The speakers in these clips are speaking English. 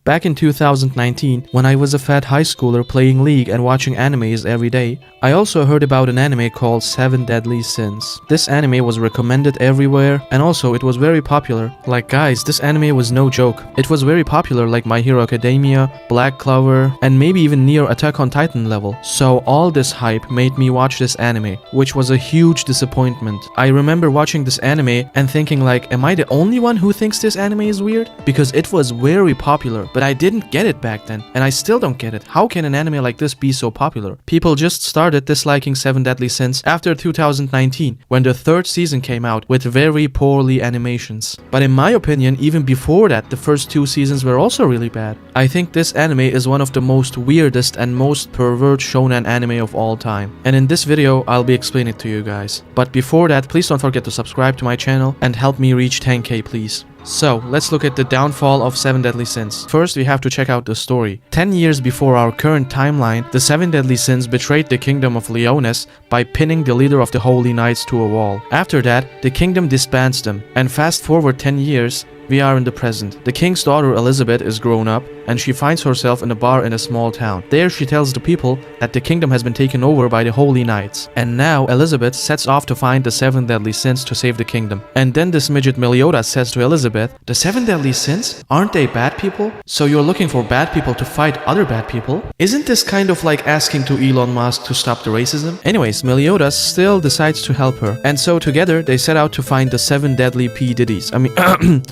Back in 2019, when I was a fat high schooler playing League and watching animes every day, I also heard about an anime called 7 Deadly Sins. This anime was recommended everywhere, and also it was very popular. Like guys, this anime was no joke. It was very popular like My Hero Academia, Black Clover, and maybe even near Attack on Titan level. So all this hype made me watch this anime, which was a huge disappointment. I remember watching this anime and thinking like, am I the only one who thinks this anime is weird? Because it was very popular, but I didn't get it back then, and I still don't get it. How can an anime like this be so popular? People just started disliking 7 Deadly Sins after 2019, when the third season came out with very poorly animations. But in my opinion, even before that, the first 2 seasons were also really bad. I think this anime is one of the most weirdest and most pervert shonen anime of all time. And in this video, I'll be explaining it to you guys. But before that, please don't forget to subscribe to my channel and help me reach 10k please. So, let's look at the downfall of 7 Deadly Sins. First, we have to check out the story. 10 years before our current timeline, the 7 Deadly Sins betrayed the kingdom of Leones by pinning the leader of the Holy Knights to a wall. After that, the kingdom disbands them. And fast forward 10 years, we are in the present. The king's daughter Elizabeth is grown up, and she finds herself in a bar in a small town. There she tells the people that the kingdom has been taken over by the Holy Knights. And now Elizabeth sets off to find the 7 Deadly Sins to save the kingdom. And then this midget Meliodas says to Elizabeth, the 7 Deadly Sins? Aren't they bad people? So you're looking for bad people to fight other bad people? Isn't this kind of like asking to Elon Musk to stop the racism? Anyways, Meliodas still decides to help her. And so together they set out to find the 7 Deadly P. Diddies. 7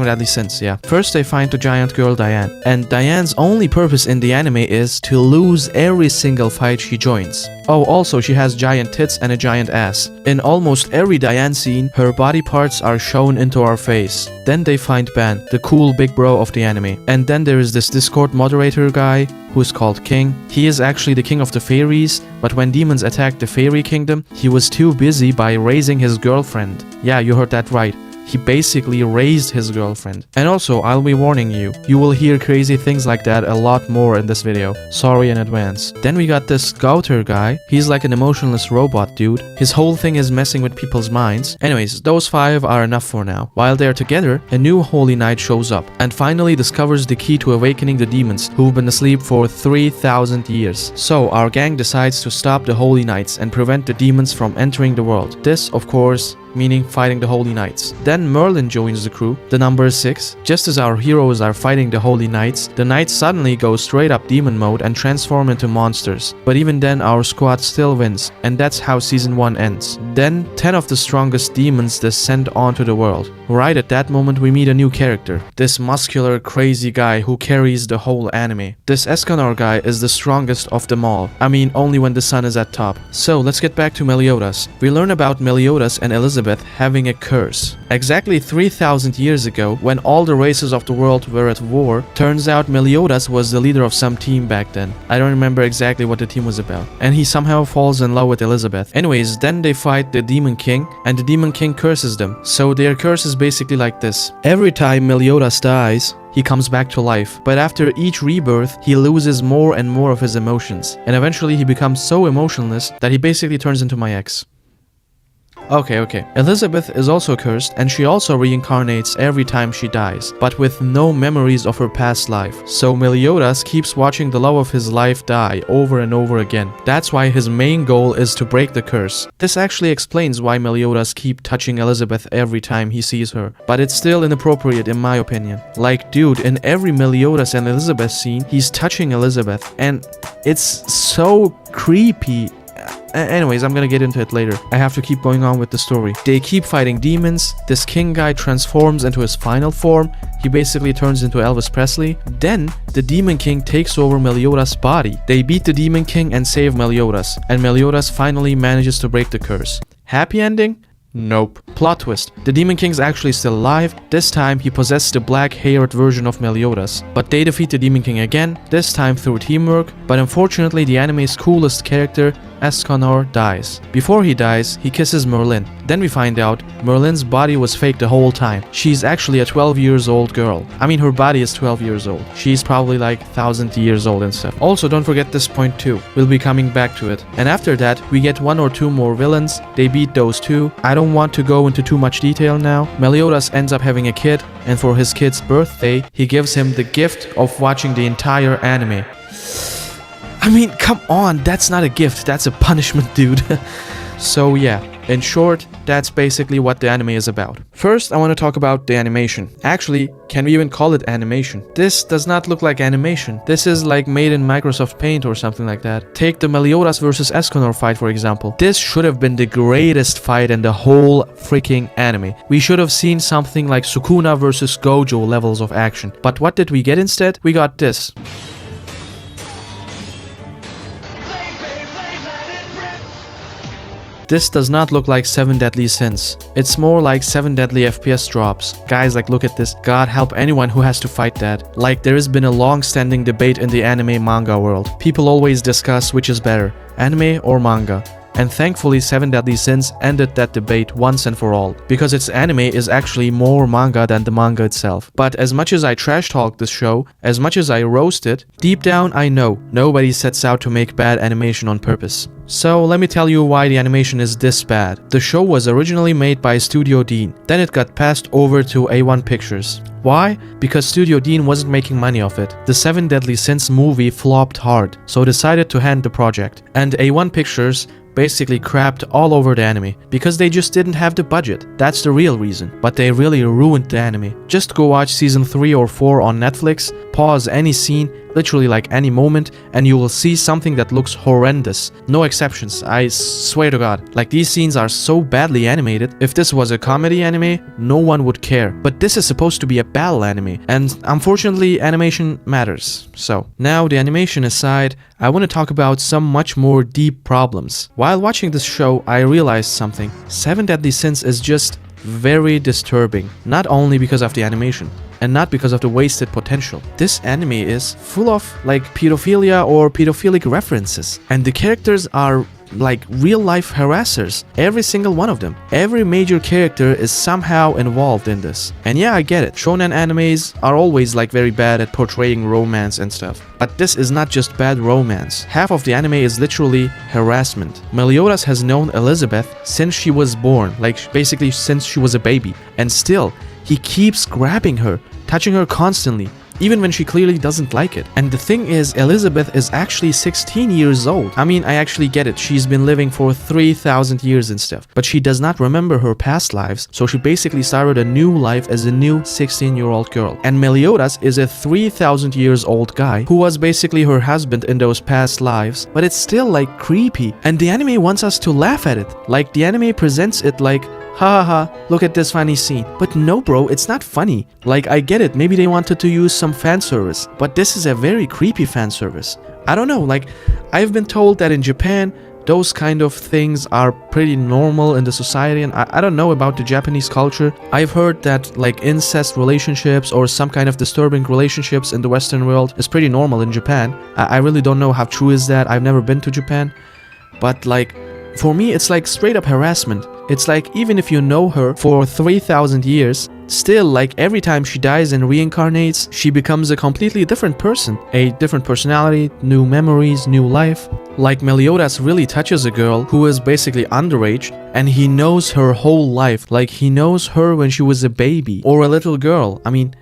Deadly Sins, yeah. First they find the giant girl Diane, and Diane's only purpose in the anime is to lose every single fight she joins. Oh, also she has giant tits and a giant ass. In almost every Diane scene, her body parts are shown into our face. Then they find Ban, the cool big bro of the anime. And then there is this Discord moderator guy, who is called King. He is actually the king of the fairies, but when demons attacked the fairy kingdom, he was too busy by raising his girlfriend. Yeah, you heard that right. He basically raised his girlfriend. And also, I'll be warning you, you will hear crazy things like that a lot more in this video. Sorry in advance. Then we got this Gowther guy. He's like an emotionless robot dude. His whole thing is messing with people's minds. Anyways, those 5 are enough for now. While they're together, a new Holy Knight shows up and finally discovers the key to awakening the demons who've been asleep for 3,000 years. So our gang decides to stop the Holy Knights and prevent the demons from entering the world. This, of course, meaning fighting the Holy Knights. Then Merlin joins the crew, the number 6. Just as our heroes are fighting the Holy Knights, the Knights suddenly go straight up demon mode and transform into monsters. But even then our squad still wins, and that's how season 1 ends. Then 10 of the strongest demons descend onto the world. Right at that moment we meet a new character, this muscular crazy guy who carries the whole anime. This Escanor guy is the strongest of them all. I mean, only when the sun is at top. So let's get back to Meliodas. We learn about Meliodas and Elizabeth having a curse. Exactly 3,000 years ago, when all the races of the world were at war, turns out Meliodas was the leader of some team back then. I don't remember exactly what the team was about. And he somehow falls in love with Elizabeth. Anyways, then they fight the Demon King, and the Demon King curses them. So their curse is basically like this. Every time Meliodas dies, he comes back to life, but after each rebirth, he loses more and more of his emotions. And eventually he becomes so emotionless that he basically turns into my ex. Okay. Elizabeth is also cursed, and she also reincarnates every time she dies, but with no memories of her past life. So Meliodas keeps watching the love of his life die over and over again. That's why his main goal is to break the curse. This actually explains why Meliodas keeps touching Elizabeth every time he sees her, but it's still inappropriate in my opinion. Like, dude, in every Meliodas and Elizabeth scene, he's touching Elizabeth, and it's so creepy. Anyways, I'm gonna get into it later. I have to keep going on with the story. They keep fighting demons. This king guy transforms into his final form. He basically turns into Elvis Presley. Then, the Demon King takes over Meliodas' body. They beat the Demon King and save Meliodas. And Meliodas finally manages to break the curse. Happy ending? Nope. Plot twist. The Demon King's actually still alive. This time he possesses the black-haired version of Meliodas. But they defeat the Demon King again, this time through teamwork. But unfortunately the anime's coolest character, Escanor dies. Before he dies, he kisses Merlin. Then we find out Merlin's body was fake the whole time. She's actually a 12 years old girl. I mean, her body is 12 years old. She's probably like 1,000 years old and stuff. Also, don't forget this point too. We'll be coming back to it. And after that, we get 1 or 2 more villains. They beat those 2. I don't want to go into too much detail now. Meliodas ends up having a kid, and for his kid's birthday, he gives him the gift of watching the entire anime. I mean, come on, that's not a gift, that's a punishment, dude. So yeah, in short, that's basically what the anime is about. First, I want to talk about the animation. Actually, can we even call it animation? This does not look like animation. This is like made in Microsoft Paint or something like that. Take the Meliodas versus Escanor fight, for example. This should have been the greatest fight in the whole freaking anime. We should have seen something like Sukuna versus Gojo levels of action. But what did we get instead? We got this. This does not look like 7 Deadly Sins. It's more like 7 Deadly FPS drops. Guys, like, look at this. God help anyone who has to fight that. Like, there has been a long-standing debate in the anime manga world. People always discuss which is better, anime or manga. And thankfully 7 Deadly Sins ended that debate once and for all, because its anime is actually more manga than the manga itself. But as much as I trash talk this show, as much as I roast it, deep down I know nobody sets out to make bad animation on purpose. So let me tell you why the animation is this bad. The show was originally made by Studio Dean, then it got passed over to A1 Pictures. Why? Because Studio Dean wasn't making money off it. The 7 Deadly Sins movie flopped hard, so decided to hand the project. And A1 Pictures basically crapped all over the anime because they just didn't have the budget. That's the real reason. But they really ruined the anime. Just go watch season 3 or 4 on Netflix, pause any scene, literally like any moment, and you will see something that looks horrendous. No exceptions, I swear to God. Like, these scenes are so badly animated. If this was a comedy anime, no one would care. But this is supposed to be a battle anime, and unfortunately animation matters. So, now the animation aside, I want to talk about some much more deep problems. While watching this show, I realized something. 7 Deadly Sins is just very disturbing, not only because of the animation, and not because of the wasted potential. This anime is full of like pedophilia or pedophilic references, and the characters are like real life harassers, every single one of them. Every major character is somehow involved in this. And yeah, I get it, shonen animes are always like very bad at portraying romance and stuff. But this is not just bad romance. Half of the anime is literally harassment. Meliodas has known Elizabeth since she was born, like basically since she was a baby, and still he keeps grabbing her, touching her constantly, even when she clearly doesn't like it. And the thing is, Elizabeth is actually 16 years old. I mean, I actually get it, she's been living for 3,000 years and stuff, but she does not remember her past lives, so she basically started a new life as a new 16-year-old girl. And Meliodas is a 3,000 years old guy who was basically her husband in those past lives, but it's still like creepy. And the anime wants us to laugh at it. Like, the anime presents it like, ha ha ha, look at this funny scene. But no bro, it's not funny. Like, I get it, maybe they wanted to use some fan service, but this is a very creepy fan service. I don't know, like, I've been told that in Japan, those kind of things are pretty normal in the society, and I don't know about the Japanese culture. I've heard that like incest relationships or some kind of disturbing relationships in the Western world is pretty normal in Japan. I really don't know how true is that. I've never been to Japan, but like, for me, it's like straight up harassment. It's like, even if you know her for 3,000 years, still, like, every time she dies and reincarnates, she becomes a completely different person. A different personality, new memories, new life. Like, Meliodas really touches a girl who is basically underage, and he knows her whole life. Like, he knows her when she was a baby or a little girl. I mean,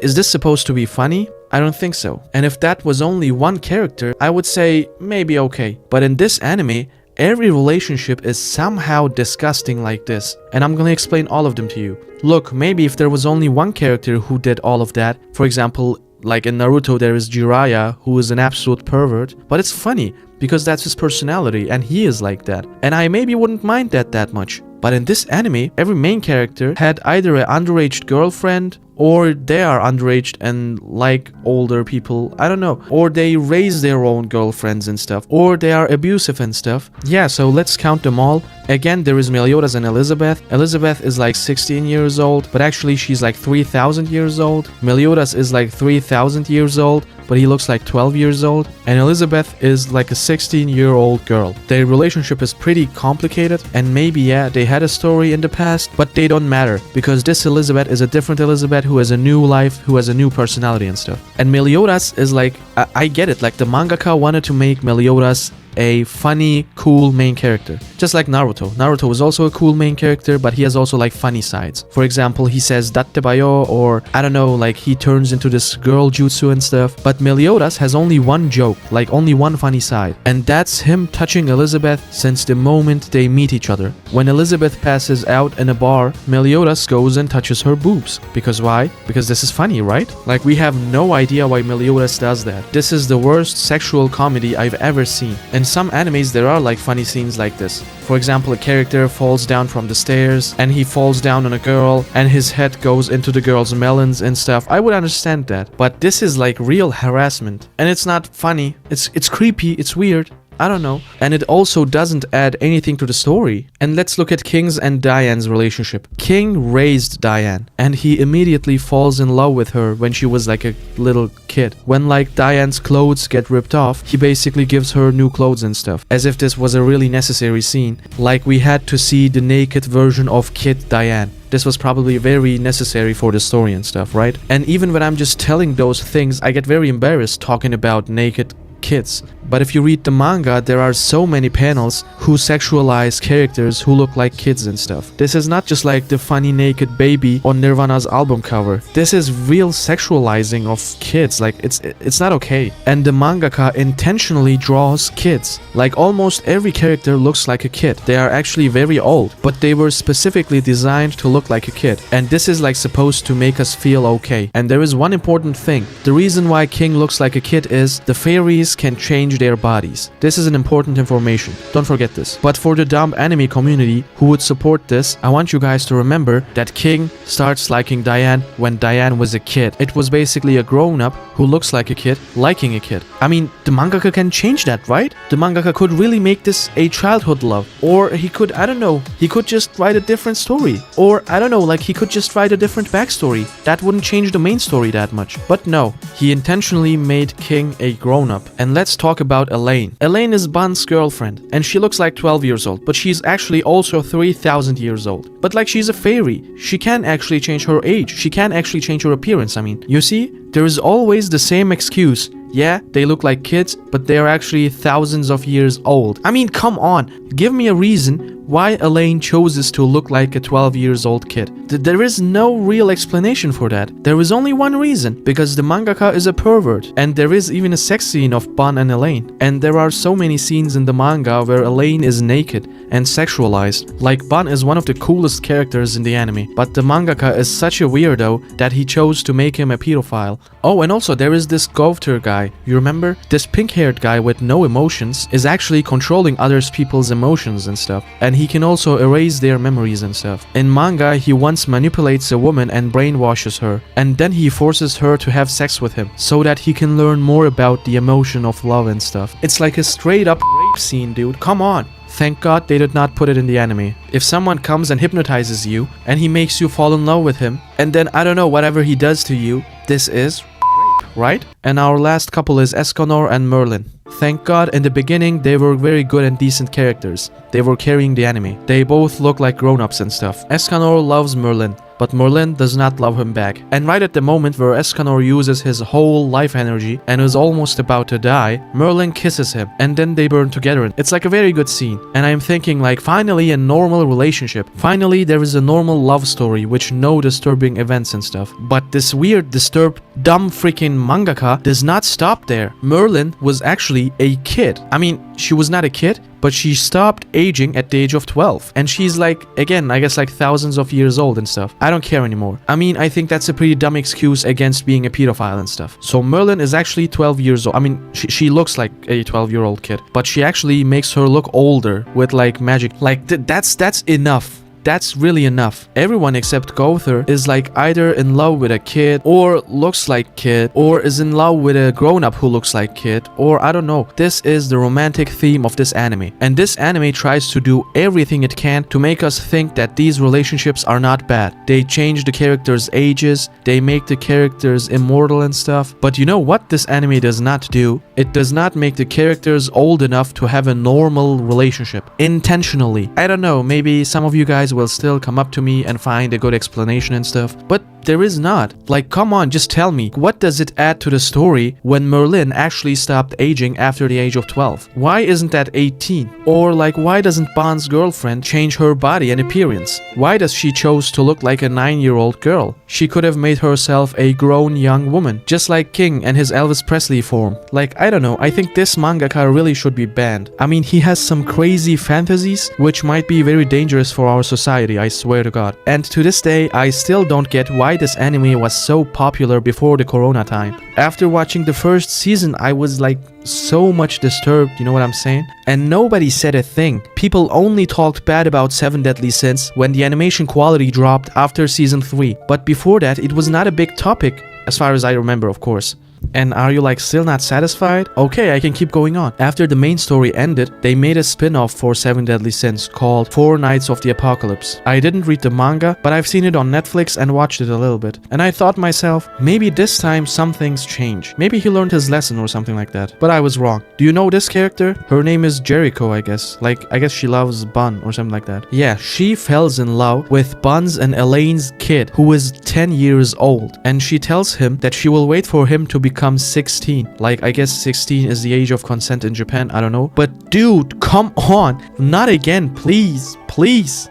is this supposed to be funny? I don't think so. And if that was only one character, I would say maybe okay. But in this anime, every relationship is somehow disgusting like this, and I'm gonna explain all of them to you. Look, maybe if there was only one character who did all of that, for example, like in Naruto there is Jiraiya, who is an absolute pervert, but it's funny, because that's his personality, and he is like that, and I maybe wouldn't mind that much. But in this anime, every main character had either an underage girlfriend or they are underage and like older people, I don't know, or they raise their own girlfriends and stuff, or they are abusive and stuff. Yeah, so let's count them all. Again, there is Meliodas and Elizabeth. Elizabeth is like 16 years old, but actually she's like 3,000 years old. Meliodas is like 3,000 years old, but he looks like 12 years old. And Elizabeth is like a 16-year-old girl. Their relationship is pretty complicated, and maybe, yeah, they had a story in the past, but they don't matter, because this Elizabeth is a different Elizabeth who has a new life, who has a new personality and stuff. And Meliodas is like, I get it, like the mangaka wanted to make Meliodas a funny, cool main character. Just like Naruto. Naruto is also a cool main character, but he has also like funny sides. For example, he says datte bayo, or I don't know, like he turns into this girl jutsu and stuff. But Meliodas has only one joke, like only one funny side. And that's him touching Elizabeth since the moment they meet each other. When Elizabeth passes out in a bar, Meliodas goes and touches her boobs. Because why? Because this is funny, right? Like we have no idea why Meliodas does that. This is the worst sexual comedy I've ever seen. In some animes there are like funny scenes like this. For example, a character falls down from the stairs and he falls down on a girl and his head goes into the girl's melons and stuff. I would understand that. But this is like real harassment. And it's not funny. It's creepy. It's weird. I don't know. And it also doesn't add anything to the story. And let's look at King's and Diane's relationship. King raised Diane, and he immediately falls in love with her when she was like a little kid. When like Diane's clothes get ripped off, he basically gives her new clothes and stuff. As if this was a really necessary scene. Like we had to see the naked version of Kid Diane. This was probably very necessary for the story and stuff, right? And even when I'm just telling those things, I get very embarrassed talking about naked kids. But if you read the manga, there are so many panels who sexualize characters who look like kids and stuff. This is not just like the funny naked baby on Nirvana's album cover. This is real sexualizing of kids. Like it's not okay. And the mangaka intentionally draws kids. Like almost every character looks like a kid. They are actually very old, but they were specifically designed to look like a kid. And this is like supposed to make us feel okay. And there is one important thing. The reason why King looks like a kid is the fairies can change their bodies. This is an important information. Don't forget this. But for the dumb anime community who would support this, I want you guys to remember that King starts liking Diane when Diane was a kid. It was basically a grown-up who looks like a kid liking a kid. I mean, the mangaka can change that, right? The mangaka could really make this a childhood love. Or he could, I don't know, he could just write a different story. Or, I don't know, like he could just write a different backstory. That wouldn't change the main story that much. But no, he intentionally made King a grown-up. And let's talk about Elaine. Elaine is Ban's girlfriend, and she looks like 12 years old, but she's actually also 3,000 years old. But like she's a fairy, she can actually change her age, she can actually change her appearance, I mean. You see, there is always the same excuse. Yeah, they look like kids, but they are actually thousands of years old. I mean, come on, give me a reason why Elaine chooses to look like a 12 years old kid. There is no real explanation for that. There is only one reason, because the mangaka is a pervert, and there is even a sex scene of Ban and Elaine. And there are so many scenes in the manga where Elaine is naked and sexualized. Like Ban is one of the coolest characters in the anime, but the mangaka is such a weirdo that he chose to make him a pedophile. Oh, and also there is this Gowther guy. You remember? This pink-haired guy with no emotions is actually controlling other people's emotions and stuff. And he can also erase their memories and stuff. In manga, he once manipulates a woman and brainwashes her. And then he forces her to have sex with him, so that he can learn more about the emotion of love and stuff. It's like a straight-up rape scene, dude. Come on. Thank God they did not put it in the anime. If someone comes and hypnotizes you, and he makes you fall in love with him, and then, I don't know, whatever he does to you, this is rape, right? And our last couple is Escanor and Merlin. Thank God in the beginning they were very good and decent characters. They were carrying the anime. They both look like grown-ups and stuff. Escanor loves Merlin, but Merlin does not love him back. And right at the moment where Escanor uses his whole life energy and is almost about to die, Merlin kisses him, and then they burn together. It's like a very good scene. And I'm thinking like, finally a normal relationship. Finally there is a normal love story with no disturbing events and stuff. But this weird, disturbed, dumb freaking mangaka does not stop there. Merlin was actually a kid. I mean, she was not a kid, but she stopped aging at the age of 12. And she's like, again, I guess like thousands of years old and stuff. I don't care anymore. I mean, I think that's a pretty dumb excuse against being a pedophile and stuff. So Merlin is actually 12 years old. I mean, she looks like a 12-year-old kid, but she actually makes her look older with like magic. Like that's enough. that's really enough. Everyone except Gowther is like either in love with a kid or looks like kid, or is in love with a grown-up who looks like kid, or I don't know. This is the romantic theme of this anime, and this anime tries to do everything it can to make us think that these relationships are not bad. They change the characters' ages, they make the characters immortal and stuff, but you know what this anime does not do? It does not make the characters old enough to have a normal relationship. Intentionally. I don't know, maybe some of you guys will still come up to me and find a good explanation and stuff, but there is not. Like, come on, just tell me, what does it add to the story when Merlin actually stopped aging after the age of 12? Why isn't that 18? Or like, why doesn't Bond's girlfriend change her body and appearance? Why does she chose to look like a 9-year-old girl? She could have made herself a grown young woman, just like King and his Elvis Presley form. Like, I don't know, I think this mangaka really should be banned. I mean, he has some crazy fantasies, which might be very dangerous for our society, I swear to God. And to this day, I still don't get why this anime was so popular before the corona time. After watching the first season, I was like so much disturbed, you know what I'm saying? And nobody said a thing. People only talked bad about 7 Deadly Sins when the animation quality dropped after season 3. But before that, it was not a big topic, as far as I remember, of course. And are you like still not satisfied? Okay, I can keep going on. After the main story ended, they made a spin-off for 7 Deadly Sins called 4 Nights of the Apocalypse. I didn't read the manga, but I've seen it on Netflix and watched it a little bit. And I thought myself, maybe this time some things change. Maybe he learned his lesson or something like that. But I was wrong. Do you know this character? Her name is Jericho, I guess. Like, I guess she loves Bun or something like that. Yeah, she falls in love with Bun's and Elaine's kid, who is 10 years old. And she tells him that she will wait for him to become 16. Like, I guess 16 is the age of consent in Japan, I don't know. But dude, come on, not again, please.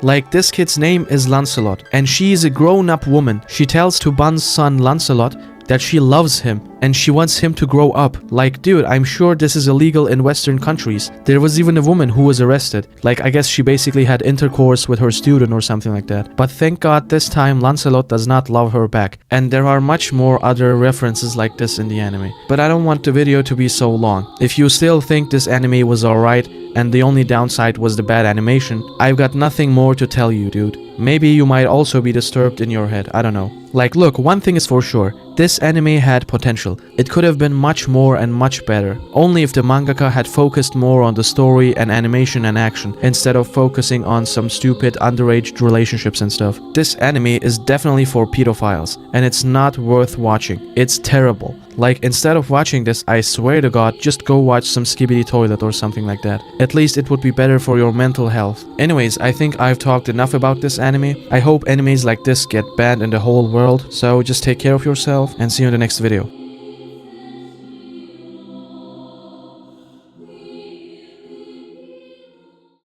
Like, this kid's name is Lancelot, and she is a grown-up woman. She tells to Bun's son Lancelot that she loves him and she wants him to grow up. Like, dude, I'm sure this is illegal in Western countries. There was even a woman who was arrested. Like, I guess she basically had intercourse with her student or something like that. But thank God this time Lancelot does not love her back. And there are much more other references like this in the anime. But I don't want the video to be so long. If you still think this anime was alright and the only downside was the bad animation, I've got nothing more to tell you, dude. Maybe you might also be disturbed in your head, I don't know. Like, look, one thing is for sure, this anime had potential. It could have been much more and much better, only if the mangaka had focused more on the story and animation and action, instead of focusing on some stupid underage relationships and stuff. This anime is definitely for pedophiles, and it's not worth watching. It's terrible. Like, instead of watching this, I swear to God, just go watch some Skibidi Toilet or something like that. At least it would be better for your mental health. Anyways, I think I've talked enough about this anime. I hope animes like this get banned in the whole world, so just take care of yourself and see you in the next video.